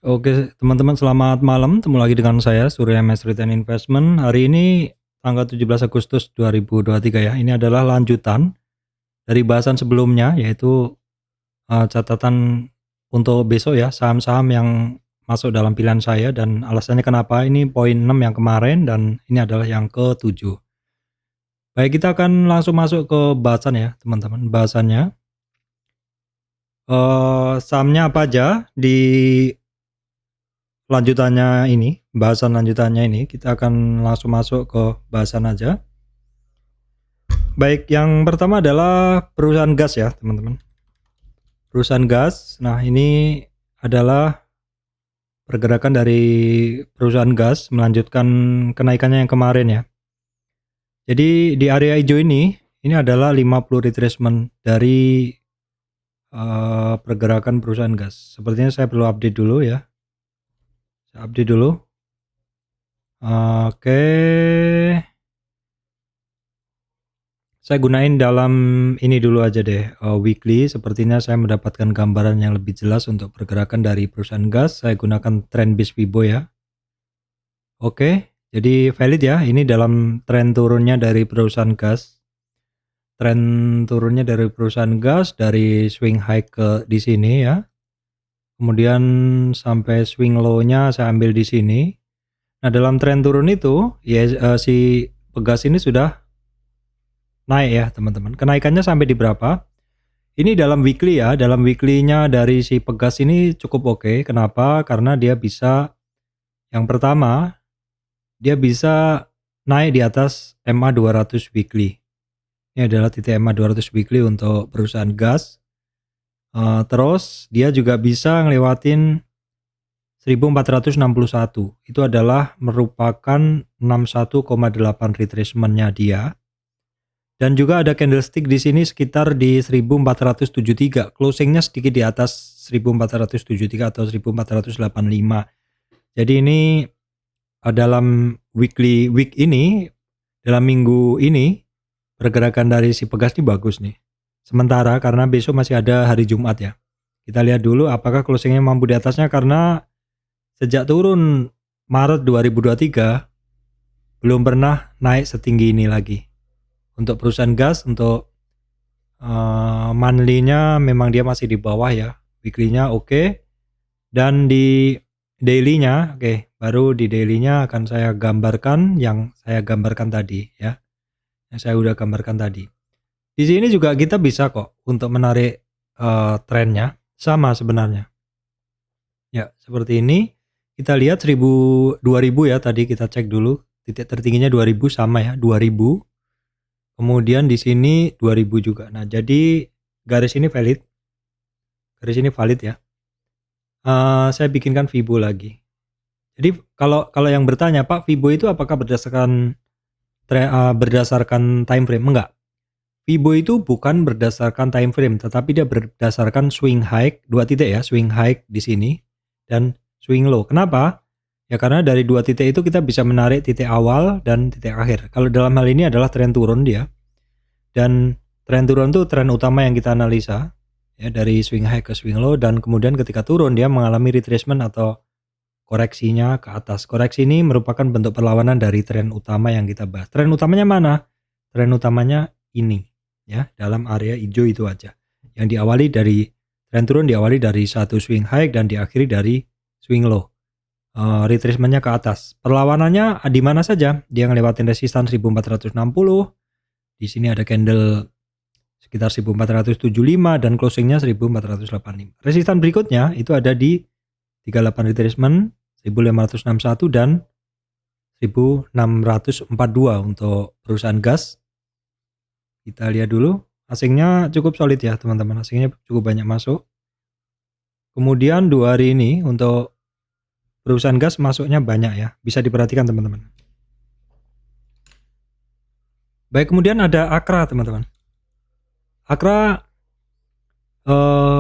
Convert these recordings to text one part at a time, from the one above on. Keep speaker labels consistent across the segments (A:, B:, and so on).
A: Oke, teman-teman selamat malam. Ketemu lagi dengan saya Surya MS Return Investment. Hari ini tanggal 17 Agustus 2023 ya. Ini adalah lanjutan dari bahasan sebelumnya yaitu catatan untuk besok ya, saham-saham yang masuk dalam pilihan saya dan alasannya kenapa ini poin 6 yang kemarin dan ini adalah yang ke-7. Baik, kita akan langsung masuk ke bahasan ya, teman-teman. Bahasannya sahamnya apa aja di bahasan lanjutannya ini, kita akan langsung masuk ke bahasan aja. Baik, yang pertama adalah perusahaan gas ya, teman-teman. Perusahaan gas, nah ini adalah pergerakan dari perusahaan gas melanjutkan kenaikannya yang kemarin ya. Jadi di area hijau ini adalah 50 retracement dari pergerakan perusahaan gas. Sepertinya saya perlu update dulu ya. Saya update dulu. Oke. Saya gunain dalam ini dulu aja deh, weekly. Sepertinya saya mendapatkan gambaran yang lebih jelas untuk pergerakan dari perusahaan gas. Saya gunakan trend base Fibo ya. Oke, jadi valid ya. Ini dalam tren turunnya dari perusahaan gas. Tren turunnya dari perusahaan gas dari swing high ke di sini ya. Kemudian sampai swing low-nya saya ambil di sini. Nah, dalam tren turun itu ya si pegas ini sudah naik ya teman-teman. Kenaikannya sampai di berapa? Ini dalam weekly ya, dalam weekly-nya dari si pegas ini cukup oke. Kenapa? Karena dia bisa, yang pertama, dia bisa naik di atas MA 200 weekly. Ini adalah titik MA 200 weekly untuk perusahaan gas. Terus dia juga bisa ngelewatin 1461. Itu adalah merupakan 61,8 retracement-nya dia. Dan juga ada candlestick di sini sekitar di 1473. Closingnya sedikit di atas 1473 atau 1485. Jadi ini dalam week ini, dalam minggu ini, pergerakan dari si pegas ini bagus nih. Sementara karena besok masih ada hari Jumat ya. Kita lihat dulu apakah closingnya mampu di atasnya, karena sejak turun Maret 2023 belum pernah naik setinggi ini lagi. Untuk perusahaan gas, untuk monthly-nya memang dia masih di bawah ya. Weekly-nya oke. Dan di daily-nya, baru di daily-nya akan saya gambarkan yang saya gambarkan tadi ya. Yang saya udah gambarkan tadi. Di sini juga kita bisa kok untuk menarik trennya, sama sebenarnya. Ya, seperti ini. Kita lihat 2000 ya, tadi kita cek dulu. Titik tertingginya 2000 sama ya, 2000. Kemudian di sini 2000 juga. Nah, jadi garis ini valid. Garis ini valid ya. Saya bikinkan Fibo lagi. Jadi kalau yang bertanya, Pak, Fibo itu apakah berdasarkan time frame? Enggak. Fibo itu bukan berdasarkan time frame, tetapi dia berdasarkan swing high, 2 titik ya, swing high di sini dan swing low. Kenapa? Ya karena dari 2 titik itu kita bisa menarik titik awal dan titik akhir. Kalau dalam hal ini adalah tren turun dia. Dan tren turun itu tren utama yang kita analisa ya, dari swing high ke swing low, dan kemudian ketika turun dia mengalami retracement atau koreksinya ke atas. Koreksi ini merupakan bentuk perlawanan dari tren utama yang kita bahas. Tren utamanya mana? Tren utamanya ini ya, dalam area hijau itu aja. Yang diawali dari tren turun, diawali dari satu swing high dan diakhiri dari swing low. Retracementnya ke atas. Perlawanannya di mana saja? Dia ngelewatin resistan 1460. Di sini ada candle sekitar 1475 dan closingnya 1485. Resistan berikutnya itu ada di 38 retracement 1561 dan 1642 untuk perusahaan gas. Kita lihat dulu. Asingnya cukup solid ya teman-teman. Asingnya cukup banyak masuk. Kemudian 2 hari ini untuk perusahaan gas masuknya banyak ya. Bisa diperhatikan teman-teman. Baik, kemudian ada Akra teman-teman. Akra,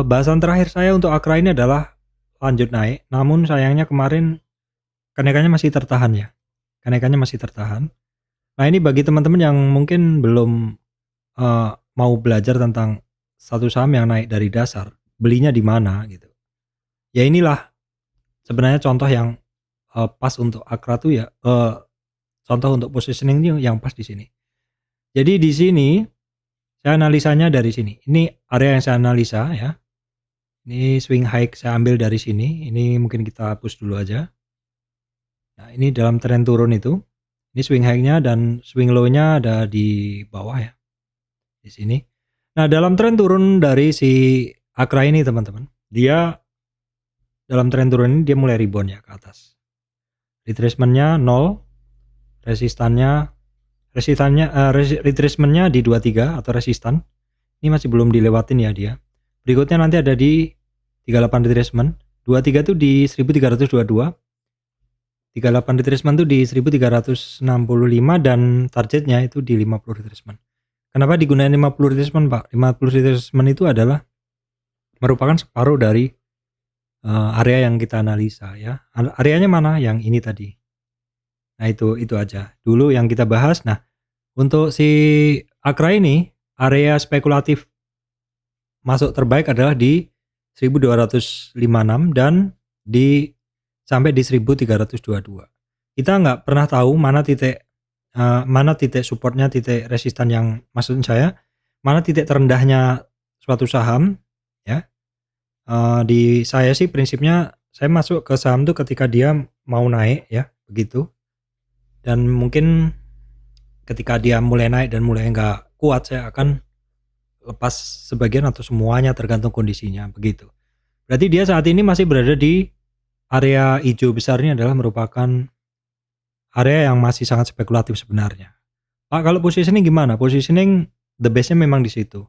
A: bahasan terakhir saya untuk Akra ini adalah lanjut naik. Namun sayangnya kemarin kenaikannya masih tertahan ya. Kenaikannya masih tertahan. Nah, ini bagi teman-teman yang mungkin belum mau belajar tentang satu saham yang naik dari dasar, belinya di mana gitu. Ya inilah sebenarnya contoh yang pas untuk Akra tuh ya, contoh untuk positioning yang pas di sini. Jadi di sini saya analisanya dari sini. Ini area yang saya analisa ya. Ini swing high saya ambil dari sini. Ini mungkin kita hapus dulu aja. Nah, ini dalam tren turun itu. Ini swing high-nya dan swing low-nya ada di bawah ya. Di sini. Nah, dalam tren turun dari si Akra ini teman-teman. Dia dalam tren turun ini dia mulai rebound ya ke atas. Retracement-nya 0, retracement-nya di 23 atau resistan. Ini masih belum dilewatin ya dia. Berikutnya nanti ada di 38 retracement. 23 itu di 1322. 38 retracement itu di 1365 dan targetnya itu di 50 retracement. Kenapa digunakan 50 retracement, Pak? 50 retracement itu adalah merupakan separuh dari area yang kita analisa ya. Areanya mana? Yang ini tadi. Nah, itu aja dulu yang kita bahas. Nah, untuk si Akra ini area spekulatif masuk terbaik adalah di 1256 dan sampai di 1322. Kita nggak pernah tahu mana titik supportnya, titik resistan yang maksud saya, mana titik terendahnya suatu saham ya. Di saya sih prinsipnya saya masuk ke saham tuh ketika dia mau naik ya, begitu. Dan mungkin ketika dia mulai naik dan mulai nggak kuat, saya akan lepas sebagian atau semuanya tergantung kondisinya, begitu. Berarti dia saat ini masih berada di area hijau besar. Ini adalah merupakan area yang masih sangat spekulatif sebenarnya. Pak, kalau positioning gimana? Positioning the best-nya memang di situ.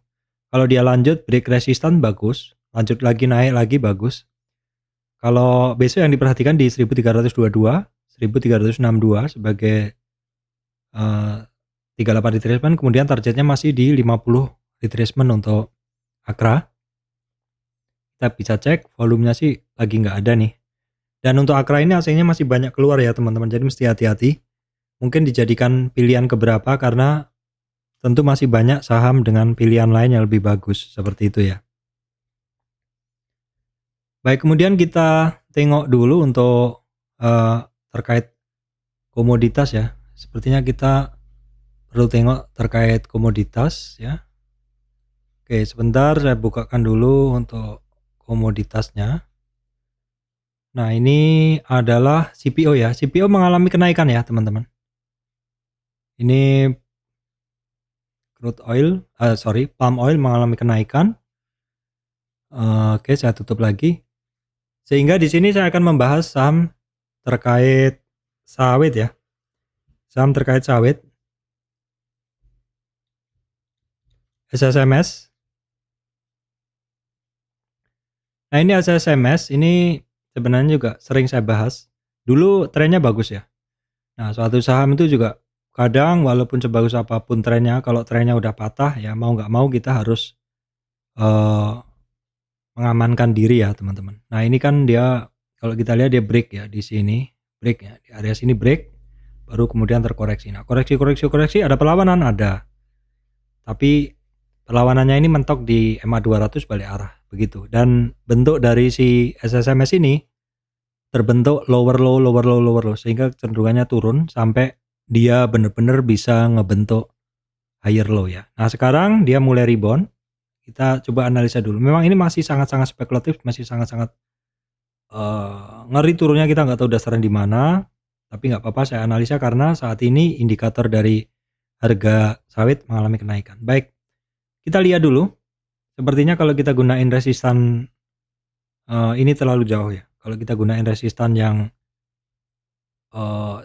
A: Kalau dia lanjut break resistan bagus, lanjut lagi naik lagi bagus. Kalau besok yang diperhatikan di 1322, 1362 sebagai 38 retracement, kemudian targetnya masih di 50 retracement untuk Akra. Kita bisa cek volumenya sih lagi nggak ada nih. Dan untuk Akra ini AC-nya masih banyak keluar ya teman-teman, jadi mesti hati-hati. Mungkin dijadikan pilihan keberapa karena tentu masih banyak saham dengan pilihan lain yang lebih bagus, seperti itu ya. Baik, kemudian kita tengok dulu untuk terkait komoditas ya. Sepertinya kita perlu tengok terkait komoditas ya. Oke, sebentar saya bukakan dulu untuk komoditasnya. Nah, ini adalah CPO ya. CPO mengalami kenaikan ya teman-teman. Ini palm oil mengalami kenaikan. Oke, saya tutup lagi. Sehingga di sini saya akan membahas saham terkait sawit ya. Saham terkait sawit. SSMS. Nah, ini SSMS ini sebenarnya juga sering saya bahas. Dulu trennya bagus ya. Nah, suatu saham itu juga kadang walaupun sebagus apapun trennya, kalau trennya udah patah ya mau nggak mau kita harus mengamankan diri ya teman-teman. Nah, ini kan dia kalau kita lihat dia break ya di sini, break ya. Di area sini break, baru kemudian terkoreksi. Nah, koreksi ada perlawanan ada. Tapi perlawanannya ini mentok di MA 200 balik arah begitu. Dan bentuk dari si SSMS ini terbentuk lower low sehingga cenderungannya turun sampai dia benar-benar bisa ngebentuk higher low ya. Nah, sekarang dia mulai rebound. Kita coba analisa dulu. Memang ini masih sangat-sangat spekulatif, masih sangat-sangat ngeri turunnya, kita nggak tahu dasarnya di mana. Tapi nggak apa-apa, saya analisa karena saat ini indikator dari harga sawit mengalami kenaikan. Baik, kita lihat dulu. Sepertinya kalau kita gunain resistan ini terlalu jauh ya. Kalau kita gunain resistan yang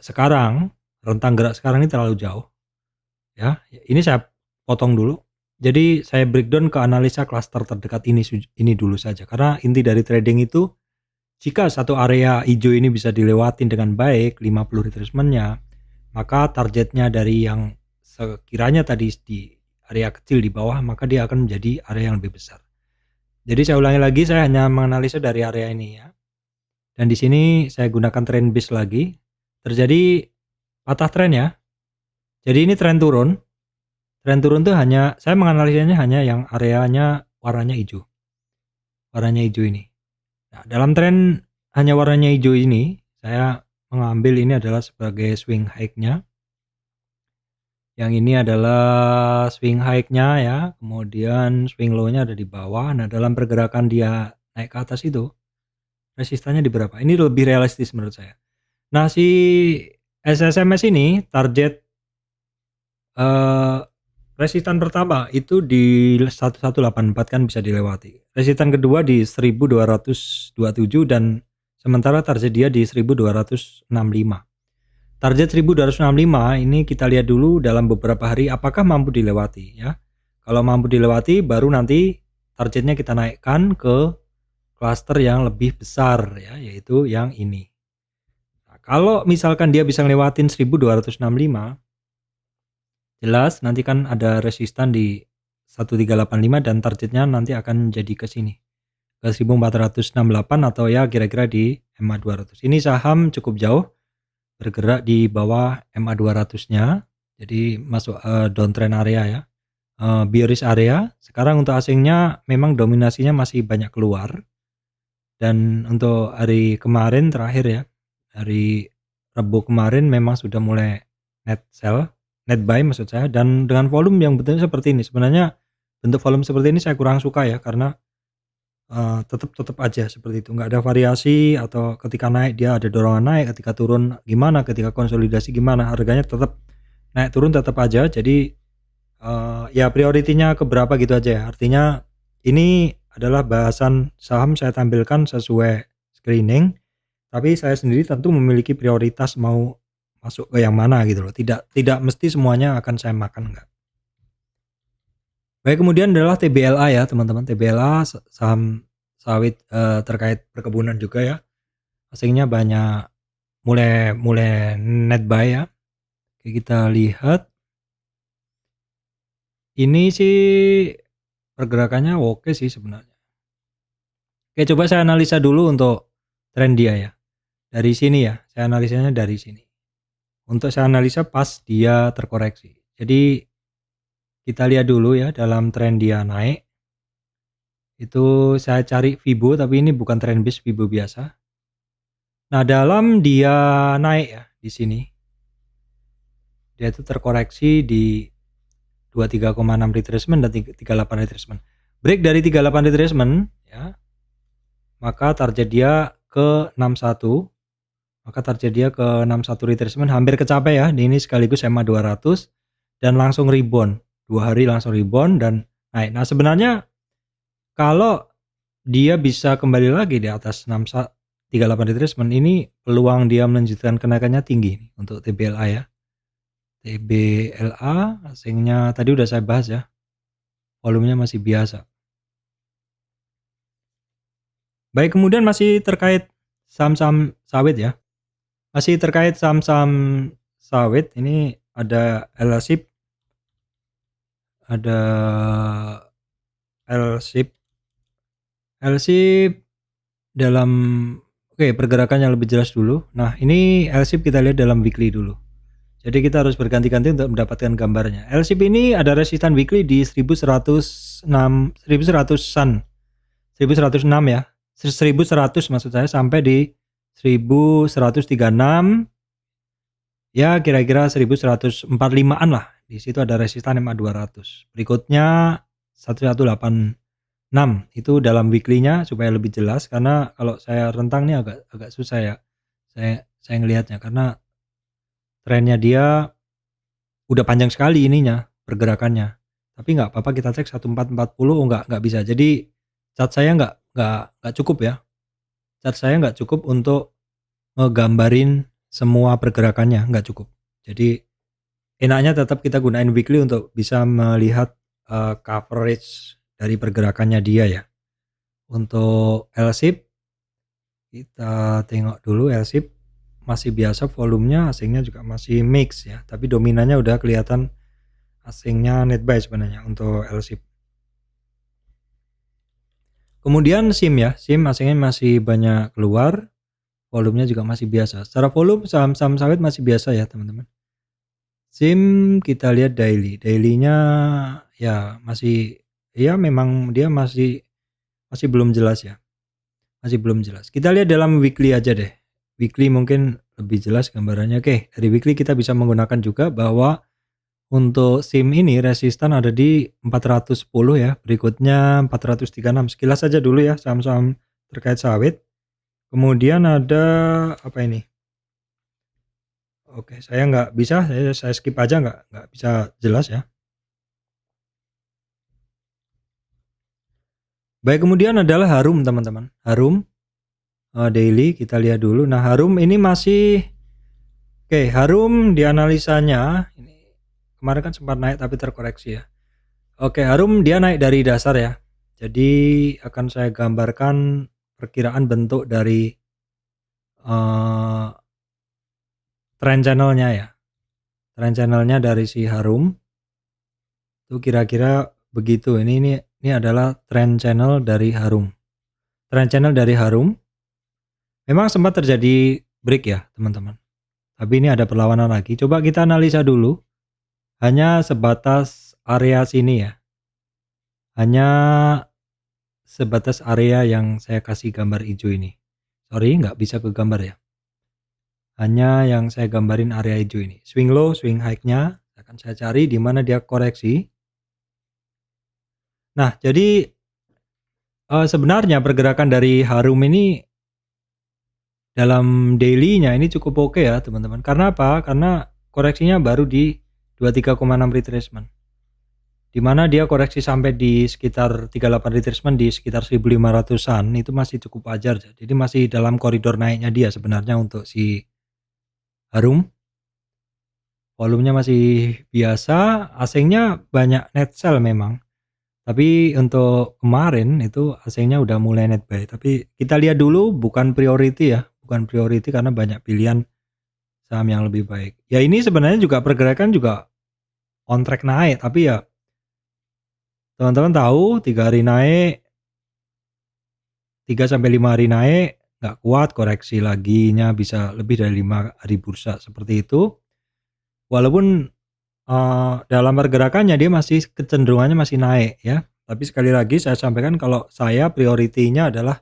A: sekarang, rentang gerak sekarang ini terlalu jauh. Ya, ini saya potong dulu. Jadi saya breakdown ke analisa klaster terdekat ini dulu saja. Karena inti dari trading itu, jika satu area hijau ini bisa dilewatin dengan baik 50 retracement-nya, maka targetnya dari yang sekiranya tadi di area kecil di bawah, maka dia akan menjadi area yang lebih besar. Jadi saya ulangi lagi, saya hanya menganalisa dari area ini ya. Dan di sini saya gunakan trend base lagi. Terjadi patah tren ya. Jadi ini tren turun. Tren turun tuh saya menganalisanya hanya yang areanya warnanya hijau. Warnanya hijau ini. Nah, dalam tren hanya warnanya hijau ini, saya mengambil ini adalah sebagai swing high-nya. Yang ini adalah swing high-nya ya, kemudian swing low-nya ada di bawah. Nah, dalam pergerakan dia naik ke atas itu, resistannya di berapa? Ini lebih realistis menurut saya. Nah, si SSMS ini target resistan pertama itu di 1184 kan bisa dilewati. Resistan kedua di 1227 dan sementara target dia di 1265. Target 1265 ini kita lihat dulu dalam beberapa hari apakah mampu dilewati ya. Kalau mampu dilewati baru nanti targetnya kita naikkan ke klaster yang lebih besar ya, yaitu yang ini. Nah, kalau misalkan dia bisa ngelewatin 1265, jelas nanti kan ada resistan di 1385 dan targetnya nanti akan jadi ke sini, ke 1468 atau ya kira-kira di MA 200. Ini saham cukup jauh bergerak di bawah MA 200-nya, jadi masuk downtrend area ya, bearish area. Sekarang untuk asingnya memang dominasinya masih banyak keluar, dan untuk hari kemarin terakhir ya, hari Rabu kemarin memang sudah mulai net sell, net buy maksud saya, dan dengan volume yang bentuknya seperti ini. Sebenarnya bentuk volume seperti ini saya kurang suka ya, karena tetap aja seperti itu, nggak ada variasi, atau ketika naik dia ada dorongan naik, ketika turun gimana, ketika konsolidasi gimana, harganya tetap naik turun tetap aja. Jadi ya prioritinya ke berapa gitu aja ya. Artinya ini adalah bahasan saham saya tampilkan sesuai screening, tapi saya sendiri tentu memiliki prioritas mau masuk ke yang mana gitu loh. Tidak mesti semuanya akan saya makan, enggak. Baik, kemudian adalah TBLA ya teman-teman. TBLA saham sawit terkait perkebunan juga ya. Asingnya banyak mulai net buy ya. Oke, kita lihat. Ini sih pergerakannya oke sih sebenarnya. Oke, coba saya analisa dulu untuk tren dia ya. Dari sini ya, saya analisanya dari sini. Untuk saya analisa pas dia terkoreksi. Jadi kita lihat dulu ya dalam tren dia naik. Itu saya cari Fibo, tapi ini bukan trend base, Fibo biasa. Nah, dalam dia naik ya di sini, dia itu terkoreksi di 23,6 retracement dan 38 retracement. Break dari 38 retracement ya, maka target dia ke 61. Maka target dia ke 61 retracement, hampir kecapai ya. Ini sekaligus MA 200 dan langsung rebound. 2 hari langsung rebound dan naik. Nah, sebenarnya kalau dia bisa kembali lagi di atas 38 retracement, ini peluang dia melanjutkan kenaikannya tinggi nih untuk TBLA ya. TBLA asingnya tadi udah saya bahas ya. Volumenya masih biasa. Baik, kemudian masih terkait saham-saham sawit ya. Masih terkait saham-saham sawit, ini ada LSIP, ada LSIP dalam pergerakannya lebih jelas dulu. Nah, ini LSIP kita lihat dalam weekly dulu. Jadi kita harus berganti-ganti untuk mendapatkan gambarnya. LSIP ini ada resistan weekly di 1106, 1100-an. 1106 ya. 1100 maksud saya sampai di 1136. Ya, kira-kira 1145-an lah. Di situ ada resistan MA 200. Berikutnya 1186. Itu dalam weekly-nya supaya lebih jelas, karena kalau saya rentang nih agak susah ya. Saya ngelihatnya karena trennya dia udah panjang sekali ininya pergerakannya. Tapi nggak apa-apa, kita cek 1440. Nggak bisa. Jadi chart saya nggak cukup ya. Chart saya nggak cukup untuk ngegambarin semua pergerakannya, nggak cukup. Jadi enaknya tetap kita gunain weekly untuk bisa melihat coverage dari pergerakannya dia ya. Untuk LSIP kita tengok dulu. LSIP masih biasa, volumenya asingnya juga masih mix ya, tapi dominannya udah kelihatan asingnya net buy sebenarnya untuk LSIP. Kemudian SIM ya, SIM asingnya masih banyak keluar, volumenya juga masih biasa. Secara volume saham-saham sawit masih biasa ya teman-teman. SIM kita lihat dailynya ya masih, ya memang dia masih belum jelas ya. Masih belum jelas. Kita lihat dalam weekly aja deh. Weekly mungkin lebih jelas gambarannya. Oke, dari weekly kita bisa menggunakan juga bahwa untuk SIM ini resistan ada di 410 ya, berikutnya 436. Sekilas saja dulu ya saham-saham terkait sawit. Kemudian ada apa ini? Oke, saya nggak bisa, saya skip aja, nggak bisa jelas ya. Baik, kemudian adalah Harum teman-teman. Harum daily kita lihat dulu. Nah, Harum ini masih oke, Harum dianalisanya ini kemarin kan sempat naik tapi terkoreksi ya. Oke, Harum dia naik dari dasar ya. Jadi akan saya gambarkan perkiraan bentuk dari trend channelnya ya. Trend channelnya dari si Harum itu kira-kira begitu. Ini adalah trend channel dari Harum. Trend channel dari Harum memang sempat terjadi break ya, teman-teman. Tapi ini ada perlawanan lagi. Coba kita analisa dulu. Hanya sebatas area sini ya. Hanya sebatas area yang saya kasih gambar hijau ini. Sorry, nggak bisa ke gambar ya. Hanya yang saya gambarin area hijau ini. Swing low, swing high-nya akan saya cari di mana dia koreksi. Nah, jadi sebenarnya pergerakan dari Harum ini dalam daily-nya ini cukup oke ya, teman-teman. Karena apa? Karena koreksinya baru di 23,6 retracement. Di mana dia koreksi sampai di sekitar 38 retracement di sekitar 1500-an itu masih cukup wajar. Jadi masih dalam koridor naiknya dia sebenarnya untuk si Harum. Volumenya masih biasa, asingnya banyak net sell memang. Tapi untuk kemarin itu asingnya udah mulai net buy. Tapi kita lihat dulu bukan priority ya, bukan priority karena banyak pilihan saham yang lebih baik. Ya ini sebenarnya juga pergerakan juga on track naik, tapi ya teman-teman tahu 3 hari naik, 3 sampai 5 hari naik, nggak kuat, koreksi laginya bisa lebih dari 5 hari bursa seperti itu. Walaupun dalam pergerakannya dia masih kecenderungannya masih naik ya. Tapi sekali lagi saya sampaikan kalau saya prioritinya adalah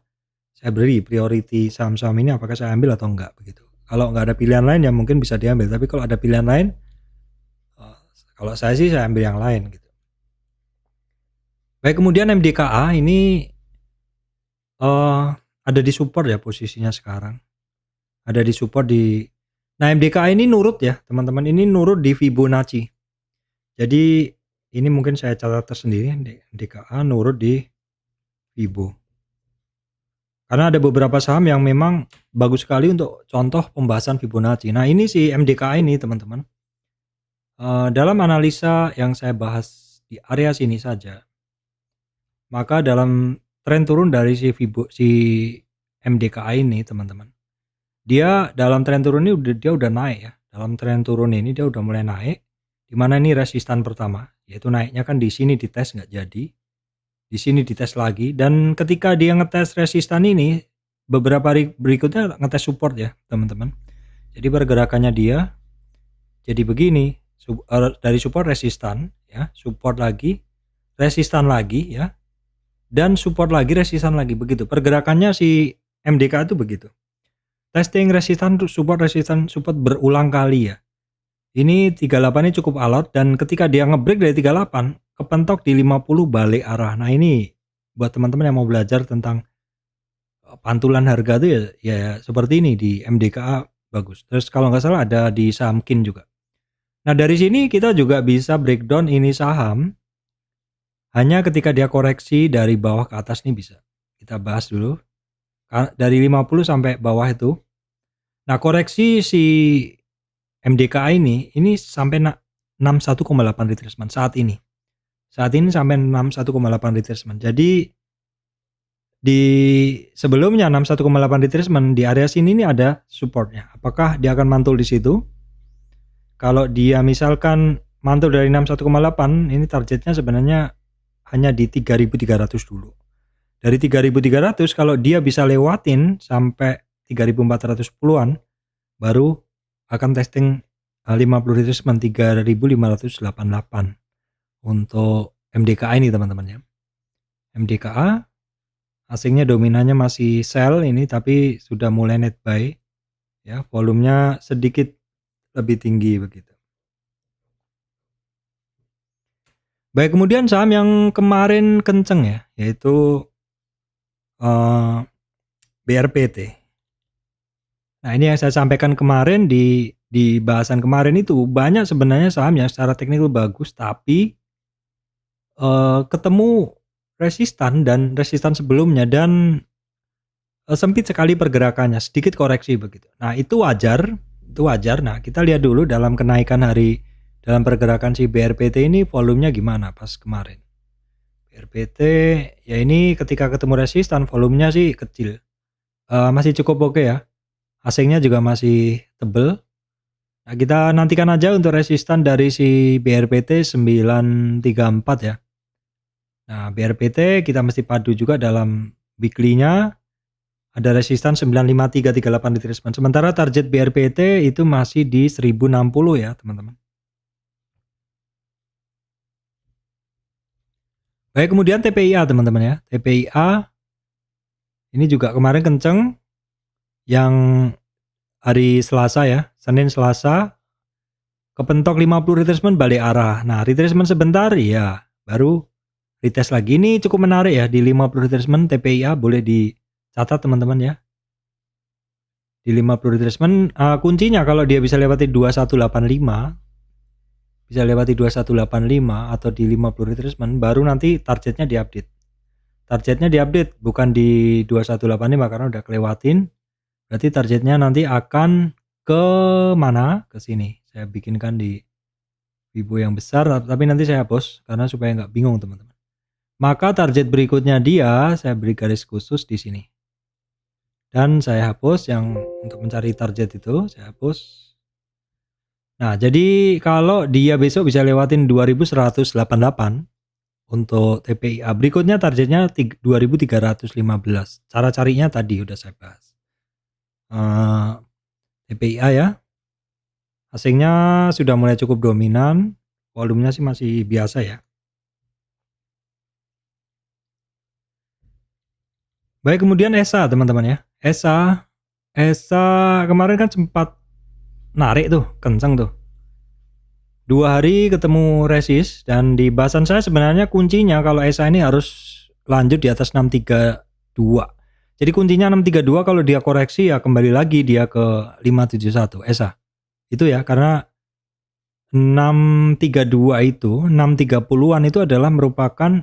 A: saya beri priority saham-saham ini apakah saya ambil atau enggak begitu. Kalau nggak ada pilihan lain ya mungkin bisa diambil, tapi kalau ada pilihan lain kalau saya sih saya ambil yang lain gitu. Baik, kemudian MDKA ini ada di support ya posisinya sekarang. Ada di support di Nah, MDKA ini nurut ya, teman-teman. Ini nurut di Fibonacci. Jadi ini mungkin saya catat tersendiri, MDKA nurut di Fibo. Karena ada beberapa saham yang memang bagus sekali untuk contoh pembahasan Fibonacci. Nah, ini si MDKA ini, teman-teman. Dalam analisa yang saya bahas di area sini saja, maka dalam tren turun dari si MDKA ini, teman-teman, dia dalam tren turun ini dia udah naik ya. Dalam tren turun ini dia udah mulai naik. Di mana ini resistan pertama, yaitu naiknya kan di sini dites nggak jadi. Di sini dites lagi dan ketika dia ngetes resistan ini beberapa hari berikutnya ngetes support ya, teman-teman. Jadi pergerakannya dia jadi begini, dari support resistan ya, support lagi, resistan lagi ya. Dan support lagi, resistan lagi, begitu. Pergerakannya si MDK itu begitu. Testing resistan, support berulang kali ya. Ini 38 ini cukup alot dan ketika dia ngebreak dari 38 kepentok di 50 balik arah. Nah, ini buat teman-teman yang mau belajar tentang pantulan harga itu ya seperti ini di MDKA bagus. Terus kalau nggak salah ada di saham KIN juga. Nah, dari sini kita juga bisa breakdown ini saham hanya ketika dia koreksi dari bawah ke atas nih bisa. Kita bahas dulu. Dari 50 sampai bawah itu. Nah, koreksi si MDKA ini sampai 61,8 retracement saat ini. Saat ini sampai 61,8 retracement. Jadi di sebelumnya 61,8 retracement di area sini ini ada supportnya. Apakah dia akan mantul di situ? Kalau dia misalkan mantul dari 61,8, ini targetnya sebenarnya hanya di 3.300 dulu. Dari 3.300 kalau dia bisa lewatin sampai 3.410-an baru akan testing 50 retracement 3.588 untuk MDKA ini, teman-teman ya. MDKA Asingnya dominannya masih sell ini, tapi sudah mulai net buy ya, volumenya sedikit lebih tinggi begitu. Baik, kemudian saham yang kemarin kenceng ya, yaitu BRPT. Nah, ini yang saya sampaikan kemarin di bahasan kemarin itu, banyak sebenarnya saham yang secara teknikal bagus, tapi ketemu resistan sebelumnya dan sempit sekali pergerakannya, sedikit koreksi begitu. Nah, itu wajar. Nah, kita lihat dulu dalam kenaikan hari dalam pergerakan si BRPT ini volumenya gimana pas kemarin. BRPT ya ini ketika ketemu resistan volumenya sih kecil. Masih cukup oke ya. Asingnya juga masih tebel. Nah, kita nantikan aja untuk resistan dari si BRPT 934 ya. Nah, BRPT kita mesti padu juga dalam weekly-nya. Ada resistan 95338 retracement. Sementara target BRPT itu masih di 1060 ya, teman-teman. Baik, kemudian TPIA teman-teman ya. TPIA ini juga kemarin kenceng yang hari Selasa ya, Senin Selasa kepentok 50 retracement balik arah. Nah, retracement sebentar ya, baru retest lagi. Ini cukup menarik ya, di 50 retracement TPIA boleh dicatat teman-teman ya. Di 50 retracement kuncinya kalau dia bisa lewati 2185 atau di 50 retracement baru nanti targetnya diupdate. Targetnya diupdate bukan di 2185 karena udah kelewatin. Berarti targetnya nanti akan ke mana? Ke sini. Saya bikinkan di Vibo yang besar, tapi nanti saya hapus karena supaya nggak bingung teman-teman. Maka target berikutnya dia saya beri garis khusus di sini. Dan saya hapus yang untuk mencari target itu, saya hapus. Nah, jadi kalau dia besok bisa lewatin 2188 untuk TPIA, berikutnya targetnya 2315. Cara carinya tadi udah saya bahas. TPIA ya, asingnya sudah mulai cukup dominan, volumenya sih masih biasa ya. Baik, kemudian ESA teman-teman ya. ESA kemarin kan sempat narik tuh, kenceng tuh. 2 hari ketemu resist dan di bahasan saya sebenarnya kuncinya kalau ESA ini harus lanjut di atas 632. Jadi kuncinya 632, kalau dia koreksi ya kembali lagi dia ke 571 ESA. Itu ya, karena 632 itu 630-an itu adalah merupakan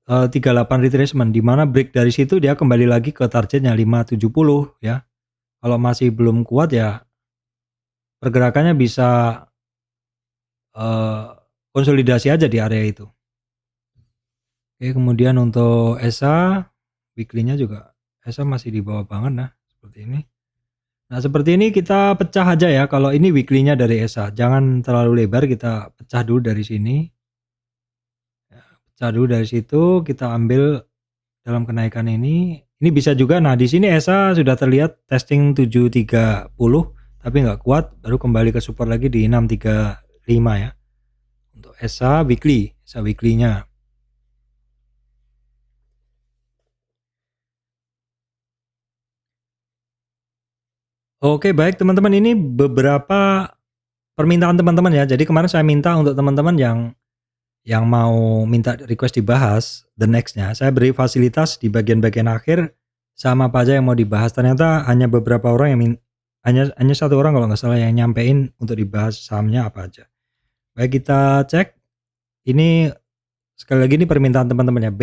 A: 38 retracement, di mana break dari situ dia kembali lagi ke targetnya 570 ya. Kalau masih belum kuat ya pergerakannya bisa konsolidasi aja di area itu. Oke, kemudian untuk ESA weekly-nya juga ESA masih di bawah banget nah seperti ini. Nah, seperti ini kita pecah aja ya, kalau ini weekly-nya dari ESA. Jangan terlalu lebar, kita pecah dulu dari sini. Ya, pecah dulu dari situ, kita ambil dalam kenaikan ini. Ini bisa juga, nah di sini ESA sudah terlihat testing 730, tapi nggak kuat, baru kembali ke support lagi di 635 ya. Untuk ESA weekly-nya. Oke, baik teman-teman, ini beberapa permintaan teman-teman ya. Jadi kemarin saya minta untuk teman-teman yang mau minta request dibahas the next-nya, saya beri fasilitas di bagian-bagian akhir sama apa aja yang mau dibahas. Ternyata hanya beberapa orang yang hanya satu orang kalau nggak salah yang nyampein untuk dibahas sahamnya apa aja. Baik, kita cek. Ini sekali lagi ini permintaan teman-teman ya.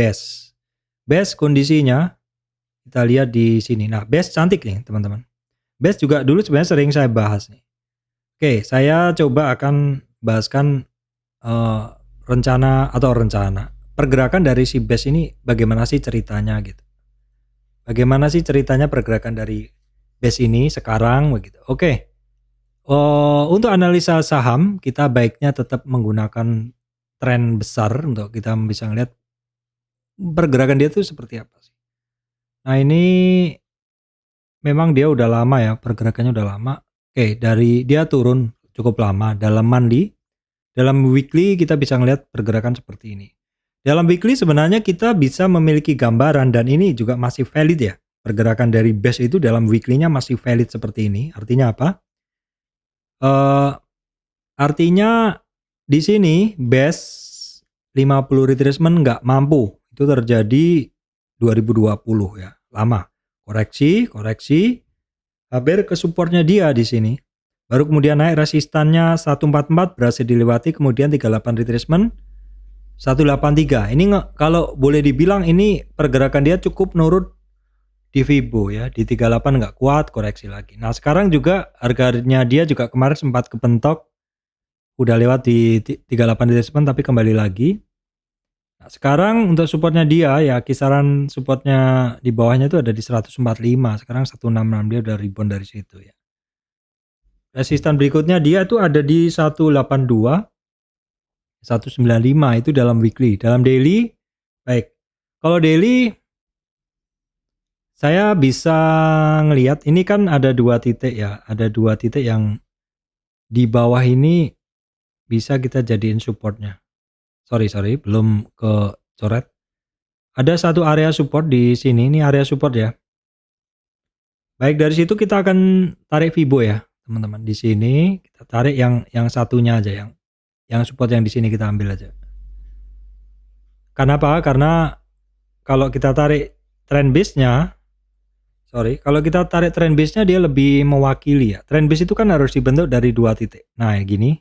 A: Best kondisinya kita lihat di sini. Nah, Best cantik nih teman-teman. Best juga dulu sebenarnya sering saya bahas nih. Oke, saya coba akan bahaskan rencana pergerakan dari si Best ini, bagaimana sih ceritanya gitu. Bagaimana sih ceritanya pergerakan dari Best ini sekarang begitu. Oke. Untuk analisa saham kita baiknya tetap menggunakan tren besar untuk kita bisa ngelihat pergerakan dia tuh seperti apa sih. Nah, ini memang dia udah lama ya, pergerakannya udah lama. Oke, dari dia turun cukup lama dalam monthly. Dalam weekly kita bisa ngelihat pergerakan seperti ini. Dalam weekly sebenarnya kita bisa memiliki gambaran dan ini juga masih valid ya. Pergerakan dari base itu dalam weekly-nya masih valid seperti ini. Artinya apa? Artinya di sini base 50 retracement nggak mampu. Itu terjadi 2020 ya. Lama. Koreksi, hampir ke supportnya dia di sini. Baru kemudian naik resistannya 144 berhasil dilewati, kemudian 38 retracement 183. Ini kalau boleh dibilang ini pergerakan dia cukup nurut di Fibo ya, di 38 nggak kuat, koreksi lagi. Nah sekarang juga harganya dia juga kemarin sempat kepentok, udah lewat di 38 retracement tapi kembali lagi. Nah sekarang untuk supportnya dia ya, kisaran supportnya di bawahnya itu ada di 145, sekarang 166, dia udah rebound dari situ ya. Resistan berikutnya dia itu ada di 182, 195 itu dalam weekly. Dalam daily, baik. Kalau daily saya bisa ngelihat ini kan ada 2 titik ya, ada 2 titik yang di bawah ini bisa kita jadiin supportnya. Sorry, belum ke coret. Ada satu area support di sini, ini area support ya. Baik, dari situ kita akan tarik Fibo ya, teman-teman. Di sini kita tarik yang satunya aja, yang support yang di sini kita ambil aja. Kenapa? Karena kalau kita tarik trend base-nya, kalau kita tarik trend base-nya dia lebih mewakili ya. Trend base itu kan harus dibentuk dari 2 titik. Nah, gini.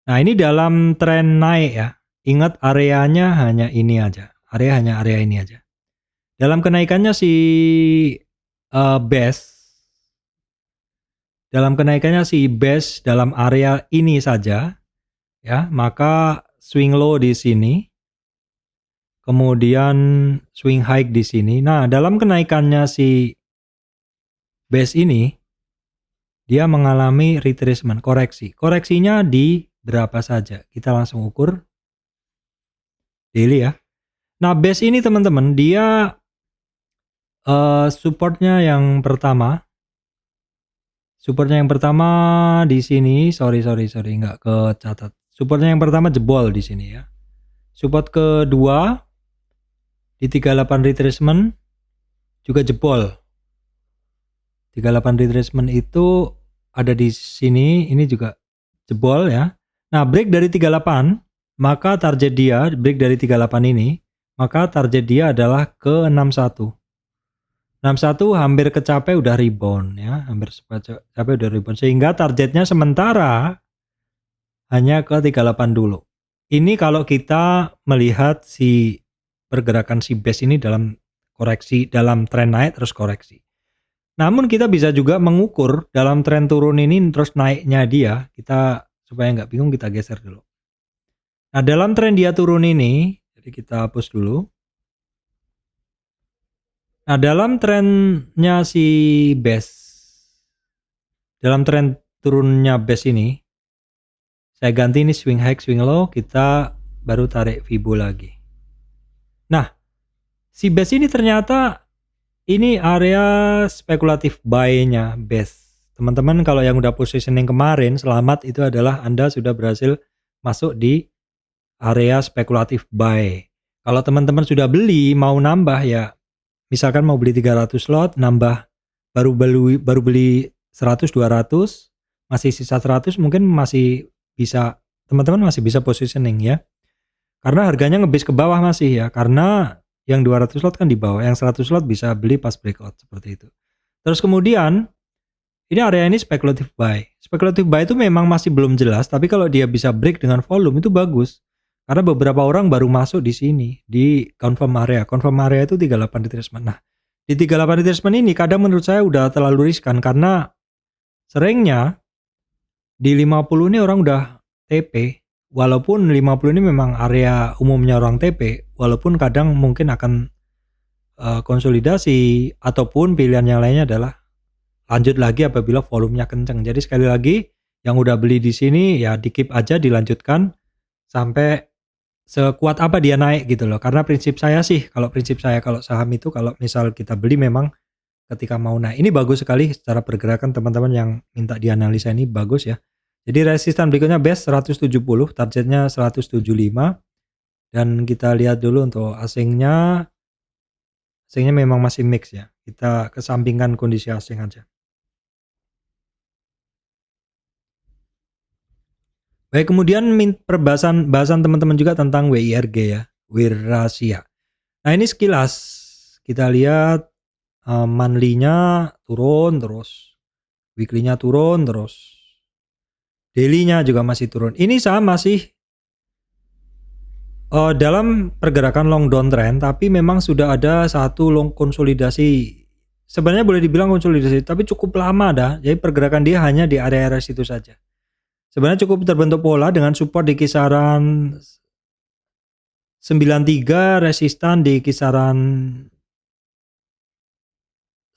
A: Nah, ini dalam tren naik ya. Ingat areanya hanya ini aja. Hanya area ini aja. Dalam kenaikannya si base, dalam area ini saja ya, maka swing low di sini, kemudian swing high di sini. Nah, dalam kenaikannya si base ini dia mengalami retracement, koreksi. Koreksinya di berapa saja? Kita langsung ukur daily ya. Nah, base ini teman-teman dia supportnya yang pertama di sini, sorry nggak kecatat. Supportnya yang pertama jebol di sini ya. Support kedua di 38 retracement juga jebol. 38 retracement itu ada di sini, ini juga jebol ya. Nah, break dari 38, maka target dia break dari 38 ini, maka target dia adalah ke 61. 61 hampir kecapai udah rebound ya, hampir capai udah rebound, sehingga targetnya sementara hanya ke 38 dulu. Ini kalau kita melihat si pergerakan si base ini dalam koreksi, dalam tren naik terus koreksi. Namun kita bisa juga mengukur dalam tren turun ini terus naiknya dia, kita supaya nggak bingung kita geser dulu. Nah, dalam tren dia turun ini, jadi kita hapus dulu. Nah, dalam trennya si base, dalam tren turunnya base ini, saya ganti ini swing high, swing low, kita baru tarik Fibo lagi. Nah, si base ini ternyata ini area spekulatif buy-nya base. Teman-teman kalau yang udah positioning kemarin, selamat, itu adalah Anda sudah berhasil masuk di area spekulatif buy. Kalau teman-teman sudah beli, mau nambah ya, misalkan mau beli 300 lot, nambah baru beli 100 200, masih sisa 100, mungkin masih bisa, teman-teman masih bisa positioning ya. Karena harganya ngebase ke bawah masih ya, karena yang 200 lot kan di bawah, yang 100 lot bisa beli pas breakout seperti itu. Terus kemudian ini area ini speculative buy. Speculative buy itu memang masih belum jelas, tapi kalau dia bisa break dengan volume itu bagus. Karena beberapa orang baru masuk di sini, di confirm area. Confirm area itu 38 retracement. Nah, di 38 retracement ini kadang menurut saya udah terlalu riskan karena seringnya di 50 ini orang udah TP. Walaupun 50 ini memang area umumnya orang TP, walaupun kadang mungkin akan konsolidasi ataupun pilihan yang lainnya adalah lanjut lagi apabila volumenya kenceng. Jadi sekali lagi yang udah beli di sini ya di keep aja, dilanjutkan sampai sekuat apa dia naik gitu loh. Karena prinsip saya sih, kalau saham itu kalau misal kita beli memang ketika mau naik. Ini bagus sekali secara pergerakan, teman-teman yang minta dianalisa ini bagus ya. Jadi resistan berikutnya base 170, targetnya 175. Dan kita lihat dulu untuk asingnya memang masih mix ya. Kita kesampingkan kondisi asing aja. Baik, kemudian bahasan teman-teman juga tentang WIRG ya, Wirasia. Nah, ini sekilas kita lihat monthly-nya turun terus, weekly-nya turun terus, daily-nya juga masih turun. Ini saham masih dalam pergerakan long downtrend, tapi memang sudah ada satu long konsolidasi. Sebenarnya boleh dibilang konsolidasi, tapi cukup lama dah. Jadi pergerakan dia hanya di area-area situ saja. Sebenarnya cukup terbentuk pola dengan support di kisaran 93, resistan di kisaran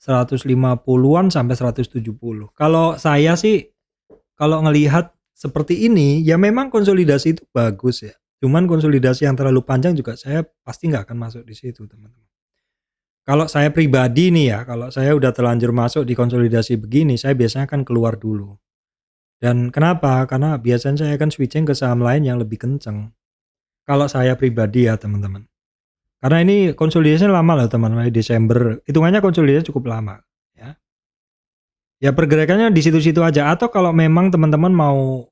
A: 150-an sampai 170. Kalau saya sih, kalau ngelihat seperti ini, ya memang konsolidasi itu bagus ya. Cuman konsolidasi yang terlalu panjang juga saya pasti nggak akan masuk di situ, teman-teman. Kalau saya pribadi nih ya, kalau saya udah terlanjur masuk di konsolidasi begini, saya biasanya akan keluar dulu. Dan kenapa? Karena biasanya saya akan switching ke saham lain yang lebih kenceng. Kalau saya pribadi ya, teman-teman. Karena ini konsolidasinya lama loh, teman-teman. Desember, hitungannya konsolidasi cukup lama ya. Ya pergerakannya di situ-situ aja, atau kalau memang teman-teman mau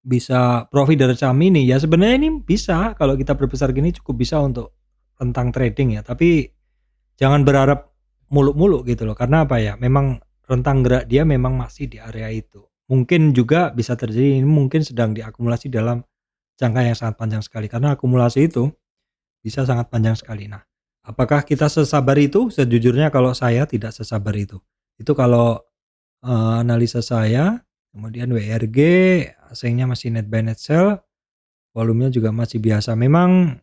A: bisa profit dari saham ini, ya sebenarnya ini bisa kalau kita berbesar gini cukup bisa untuk tentang trading ya. Tapi jangan berharap muluk-muluk gitu loh. Karena apa ya? Memang rentang gerak dia memang masih di area itu. Mungkin juga bisa terjadi ini mungkin sedang diakumulasi dalam jangka yang sangat panjang sekali. Karena akumulasi itu bisa sangat panjang sekali. Nah, apakah kita sesabar itu? Sejujurnya kalau saya tidak sesabar itu. Itu kalau analisa saya. Kemudian WRG, asingnya masih net buy net sell, volumenya juga masih biasa. Memang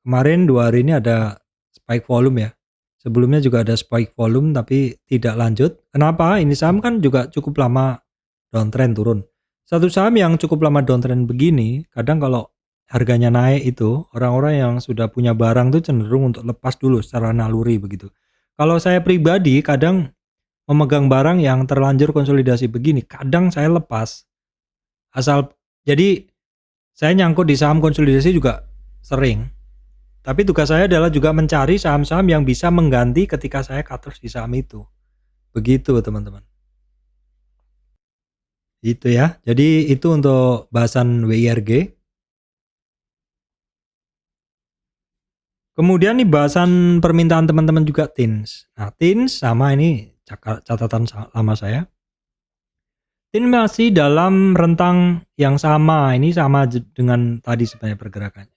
A: kemarin 2 hari ini ada spike volume ya. Sebelumnya juga ada spike volume tapi tidak lanjut. Kenapa? Ini saham kan juga cukup lama downtrend turun. Satu saham yang cukup lama downtrend begini, kadang kalau harganya naik itu, orang-orang yang sudah punya barang tuh cenderung untuk lepas dulu secara naluri begitu. Kalau saya pribadi kadang memegang barang yang terlanjur konsolidasi begini, kadang saya lepas. Jadi saya nyangkut di saham konsolidasi juga sering. Tapi tugas saya adalah juga mencari saham-saham yang bisa mengganti ketika saya cut loss di saham itu. Begitu, teman-teman. Itu ya. Jadi itu untuk bahasan WIRG. Kemudian nih bahasan permintaan teman-teman juga TINS. Nah, TINS sama ini catatan lama saya. TINS masih dalam rentang yang sama. Ini sama dengan tadi sebenarnya pergerakannya.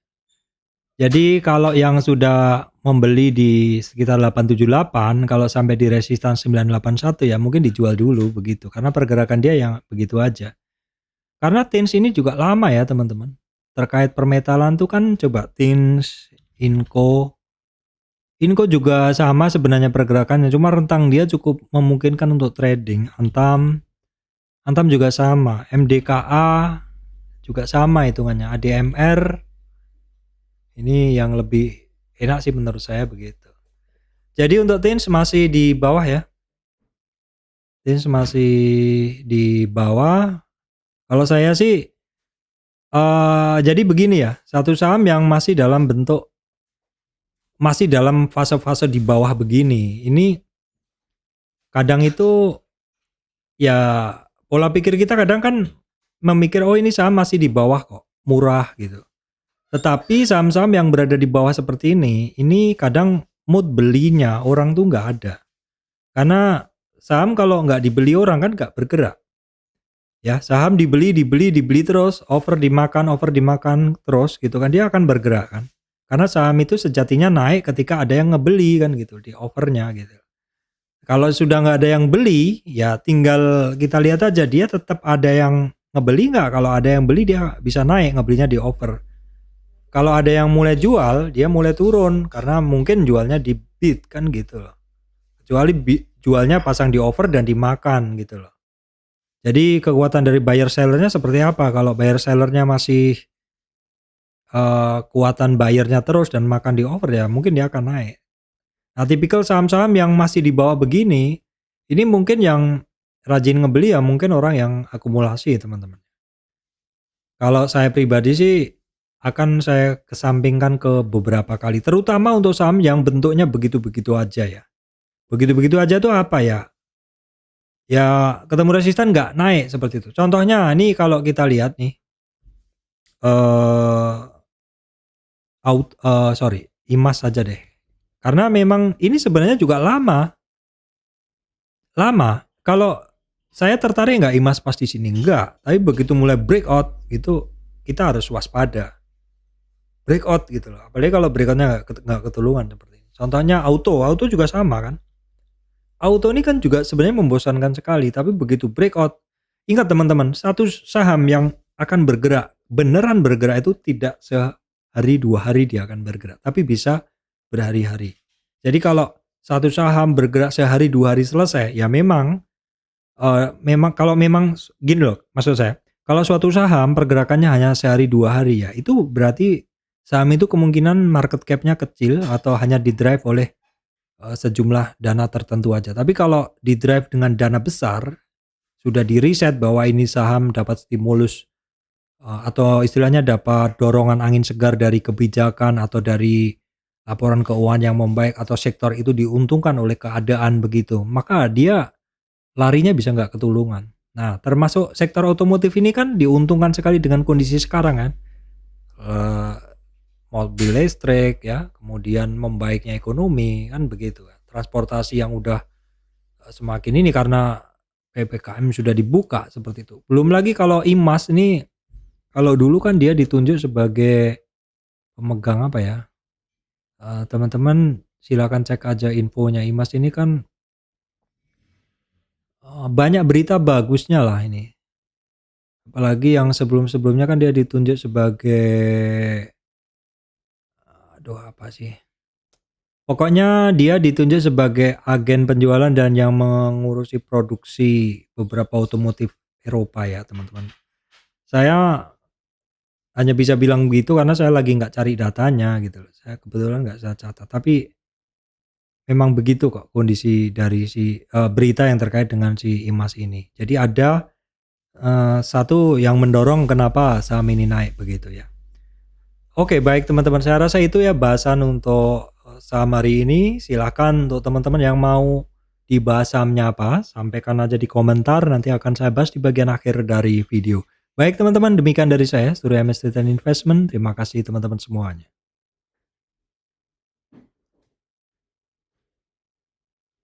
A: Jadi kalau yang sudah membeli di sekitar 878, kalau sampai di resistan 981 ya mungkin dijual dulu begitu. Karena pergerakan dia yang begitu aja. Karena TINS ini juga lama ya teman-teman. Terkait permetalan tuh kan coba TINS, Inco juga sama sebenarnya pergerakannya. Cuma rentang dia cukup memungkinkan untuk trading. Antam juga sama. MDKA juga sama hitungannya. ADMR ini yang lebih enak sih menurut saya begitu. Jadi untuk TINS masih di bawah ya. TINS masih di bawah. Kalau saya sih jadi begini ya, satu saham yang masih dalam fase-fase di bawah begini. Ini kadang itu ya pola pikir kita kadang kan memikir oh ini saham masih di bawah kok, murah gitu. Tetapi saham-saham yang berada di bawah seperti ini kadang mood belinya orang tuh nggak ada. Karena saham kalau nggak dibeli orang kan nggak bergerak. Ya, saham dibeli terus, over dimakan terus gitu kan, dia akan bergerak kan. Karena saham itu sejatinya naik ketika ada yang ngebeli kan gitu, di overnya gitu. Kalau sudah nggak ada yang beli, ya tinggal kita lihat aja dia tetap ada yang ngebeli nggak. Kalau ada yang beli dia bisa naik, ngebelinya di over. Kalau ada yang mulai jual, dia mulai turun karena mungkin jualnya di bid kan gitu loh. Kecuali jualnya pasang di over dan dimakan gitu loh. Jadi kekuatan dari buyer sellernya seperti apa? Kalau buyer sellernya masih kuatan buyernya terus dan makan di over ya mungkin dia akan naik. Nah tipikal saham-saham yang masih di bawah begini, ini mungkin yang rajin ngebeli ya mungkin orang yang akumulasi teman-teman. Kalau saya pribadi sih akan saya kesampingkan ke beberapa kali, terutama untuk saham yang bentuknya begitu-begitu aja ya. Begitu-begitu aja tuh apa ya, ya ketemu resisten nggak naik seperti itu. Contohnya nih kalau kita lihat nih, eee, sorry, IMAS saja deh. Karena memang ini sebenarnya juga lama. Lama. Kalau saya tertarik nggak IMAS pas di sini? Enggak, tapi begitu mulai breakout itu kita harus waspada. Breakout gitu loh, apalagi kalau breakout-nya nggak ketulungan seperti ini. Contohnya Auto juga sama kan. Auto ini kan juga sebenarnya membosankan sekali, tapi begitu breakout, ingat teman-teman, satu saham yang akan bergerak, beneran bergerak itu tidak sehari 2 hari dia akan bergerak, tapi bisa berhari-hari. Jadi kalau satu saham bergerak sehari 2 hari selesai, ya memang kalau memang gini loh maksud saya, kalau suatu saham pergerakannya hanya sehari 2 hari ya, itu berarti saham itu kemungkinan market cap-nya kecil atau hanya di-drive oleh sejumlah dana tertentu aja. Tapi kalau di-drive dengan dana besar, sudah di-riset bahwa ini saham dapat stimulus, atau istilahnya dapat dorongan angin segar dari kebijakan atau dari laporan keuangan yang membaik atau sektor itu diuntungkan oleh keadaan begitu, maka dia larinya bisa nggak ketulungan. Nah, termasuk sektor otomotif ini kan diuntungkan sekali dengan kondisi sekarang kan, eee, mobil listrik ya, kemudian membaiknya ekonomi, kan begitu kan. Transportasi yang udah, semakin ini karena PPKM sudah dibuka seperti itu. Belum lagi kalau IMAS ini, kalau dulu kan dia ditunjuk sebagai pemegang apa ya, teman-teman silakan cek aja infonya. IMAS ini kan, banyak berita bagusnya lah ini. Apalagi yang sebelum-sebelumnya kan dia ditunjuk sebagai, aduh apa sih, pokoknya dia ditunjuk sebagai agen penjualan dan yang mengurusi produksi beberapa otomotif Eropa ya teman-teman. Saya hanya bisa bilang begitu karena saya lagi nggak cari datanya gitu loh. Saya kebetulan nggak saya catat, tapi memang begitu kok kondisi dari berita yang terkait dengan si IMAS ini. Jadi ada, satu yang mendorong kenapa saham ini naik begitu ya. Oke baik teman-teman, saya rasa itu ya bahasan untuk, saham hari ini. Silakan untuk teman-teman yang mau dibahas sahamnya apa, sampaikan aja di komentar, nanti akan saya bahas di bagian akhir dari video. Baik teman-teman, demikian dari saya, Surya MS Investment. Terima kasih teman-teman semuanya.